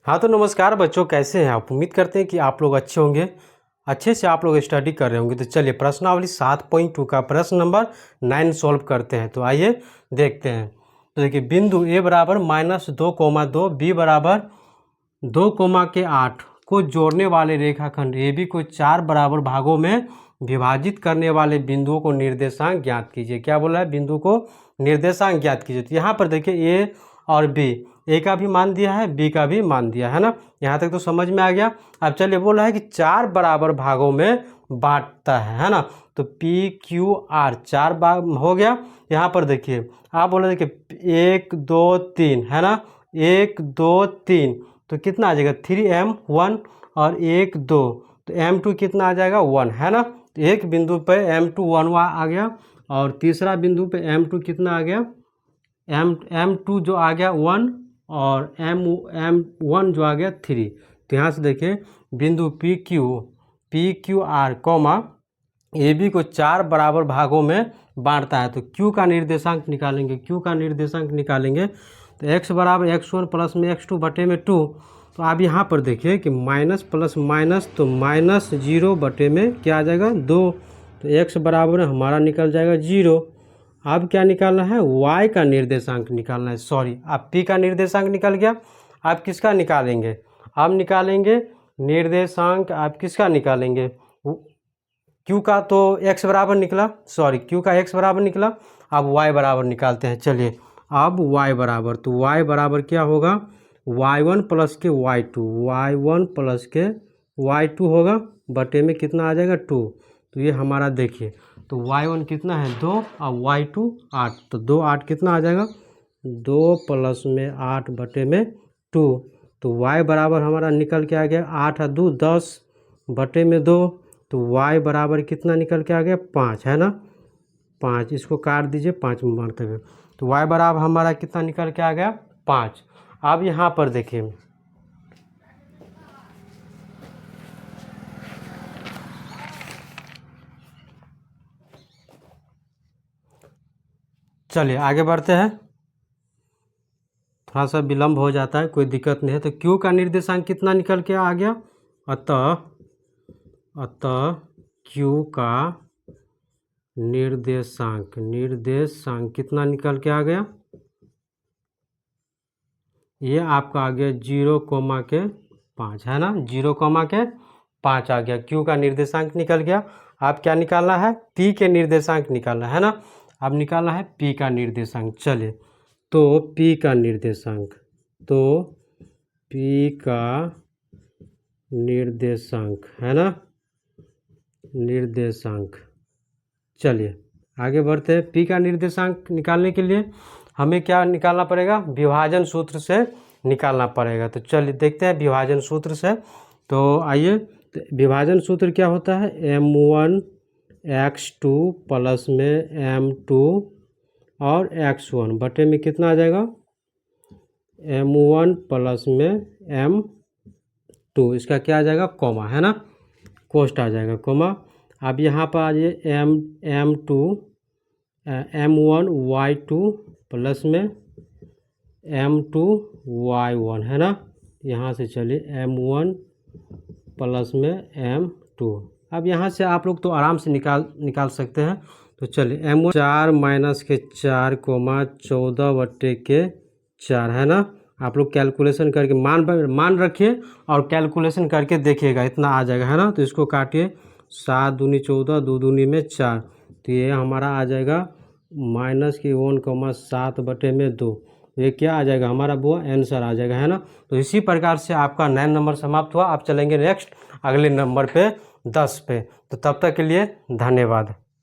हाँ तो नमस्कार बच्चों, कैसे हैं आप। उम्मीद करते हैं कि आप लोग अच्छे होंगे, अच्छे से आप लोग स्टडी कर रहे होंगे। तो चलिए प्रश्नावली 7.2 का प्रश्न नंबर 9 सॉल्व करते हैं। तो आइए देखते हैं। तो देखिए, बिंदु ए बराबर -2,2 बी बराबर 2,8 को जोड़ने वाले रेखाखंड ए बी को 4 बराबर भागों में विभाजित करने वाले बिंदुओं को निर्देशांक ज्ञात कीजिए। क्या बोला है? बिंदु को निर्देशांक ज्ञात कीजिए। तो यहाँ पर देखिए ए और बी, ए का भी मान दिया है, बी का भी मान दिया है ना। यहाँ तक तो समझ में आ गया। अब चलिए, बोल रहा है कि 4 बराबर भागों में बांटता है ना। तो पी क्यू आर 4 भाग हो गया। यहाँ पर देखिए, आप बोल रहे देखिए 1 2 3 है ना, 1 2 3 तो कितना आ जाएगा 3m1 और 1 2 तो m2 कितना आ जाएगा 1 है ना। तो एक बिंदु पे m2 1 आ गया और तीसरा बिंदु पे m2 कितना आ गया, m2 जो आ गया 1 और m1 जो आ गया 3। तो यहाँ से देखिए, बिंदु P Q R comma A B को 4 बराबर भागों में बांटता है। तो q का निर्देशांक निकालेंगे, तो x बराबर x1 प्लस में x2 बटे में 2। तो आप यहाँ पर देखिए कि माइनस प्लस माइनस तो -0 बटे में क्या आ जाएगा 2। तो x बराबर हमारा निकल जाएगा 0। अब क्या निकालना है? y का निर्देशांक निकालना है। सॉरी, अब p का निर्देशांक निकल गया। आप किसका निकालेंगे? अब निकालेंगे निर्देशांक, आप किसका निकालेंगे? q का तो x बराबर निकला, सॉरी q का x बराबर निकला। अब y बराबर निकालते हैं। चलिए, अब y बराबर, तो y बराबर क्या होगा? y1 प्लस के y2, y1 प्लस के y2 होगा बटे में कितना आ जाएगा 2। तो ये हमारा देखिए, तो y1 कितना है 2 और y2 8। तो 2 8 कितना आ जाएगा 2 प्लस में 8 बटे में 2। तो y बराबर हमारा निकल के आ गया 8 और 2 10 बटे में 2। तो y बराबर कितना निकल के आ गया 5 है ना, 5। इसको काट दीजिए 5 में बांटते हुए। तो y बराबर हमारा कितना निकल के आ गया 5। अब यहाँ पर देखिए, चलिए आगे बढ़ते हैं। थोड़ा सा विलम्ब हो जाता है, कोई दिक्कत नहीं है। तो q का निर्देशांक कितना निकल के आ गया, अतः q का निर्देशांक कितना निकल के आ गया? ये आपका आ गया 0,5 है ना, 0,5 आ गया। q का निर्देशांक निकल गया। आप क्या निकालना है? p के निर्देशांक निकालना है ना। अब निकालना है p का निर्देशांक। चलिए, तो p का निर्देशांक है ना, चलिए आगे बढ़ते हैं। p का निर्देशांक निकालने के लिए हमें क्या निकालना पड़ेगा? विभाजन सूत्र से निकालना पड़ेगा। तो चलिए देखते हैं विभाजन सूत्र से। तो आइए, तो विभाजन सूत्र क्या होता है? m1x2 प्लस में m2 और x1 बटे में कितना आ जाएगा m1 प्लस में m2। इसका क्या आ जाएगा? कॉमा है ना, कोष्ट आ जाएगा कॉमा। अब यहाँ पर आ जाइए m1 y2 प्लस में m2 y1 है ना। यहाँ से चलिए m1 प्लस में m2। अब यहाँ से आप लोग तो आराम से निकाल सकते हैं। तो चलिए m1 4 माइनस के 4 कोमा 14 बटे के 4 है ना। आप लोग कैलकुलेशन करके मान रखिए और कैलकुलेशन करके देखिएगा, इतना आ जाएगा है ना। तो इसको काटिए, 7 दूनी 14, 2 दूनी में 4। तो ये हमारा आ जाएगा -1,7 बटे में 2। ये क्या आ जाएगा हमारा? वो आंसर आ जाएगा है ना। तो इसी प्रकार से आपका 9 नंबर समाप्त हुआ। आप चलेंगे नेक्स्ट अगले नंबर पे 10 पे। तो तब तक के लिए धन्यवाद।